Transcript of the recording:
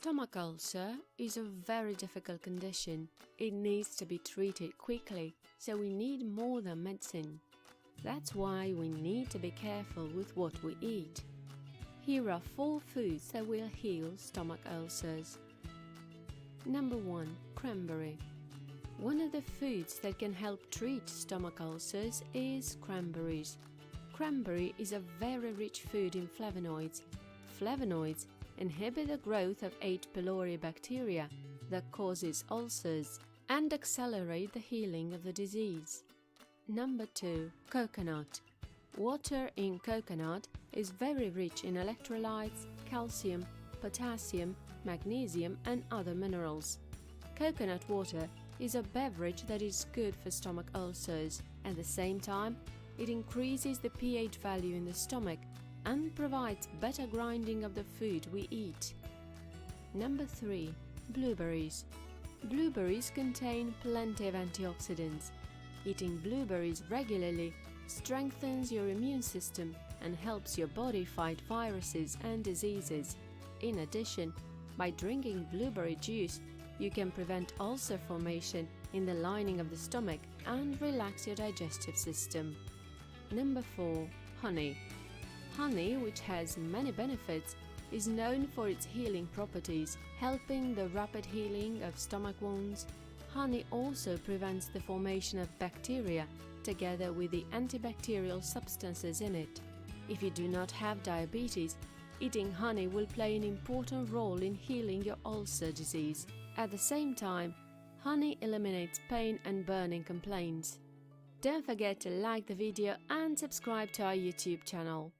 Stomach ulcer is a very difficult condition. It needs to be treated quickly, so we need more than medicine. That's why we need to be careful with what we eat. Here are 4 foods that will heal stomach ulcers. Number 1. Cranberry. One of the foods that can help treat stomach ulcers is cranberries. Cranberry is a very rich food in flavonoids. Flavonoids inhibit the growth of H. pylori bacteria that causes ulcers and accelerate the healing of the disease. Number 2. Coconut. Water in coconut is very rich in electrolytes, calcium, potassium, magnesium and other minerals. Coconut water is a beverage that is good for stomach ulcers. At the same time, it increases the pH value in the stomach and provides better grinding of the food we eat. Number 3. Blueberries. Blueberries contain plenty of antioxidants. Eating blueberries regularly strengthens your immune system and helps your body fight viruses and diseases. In addition, by drinking blueberry juice, you can prevent ulcer formation in the lining of the stomach and relax your digestive system. Number 4. Honey. Honey, which has many benefits, is known for its healing properties, helping the rapid healing of stomach wounds. Honey also prevents the formation of bacteria, together with the antibacterial substances in it. If you do not have diabetes, eating honey will play an important role in healing your ulcer disease. At the same time, honey eliminates pain and burning complaints. Don't forget to like the video and subscribe to our YouTube channel.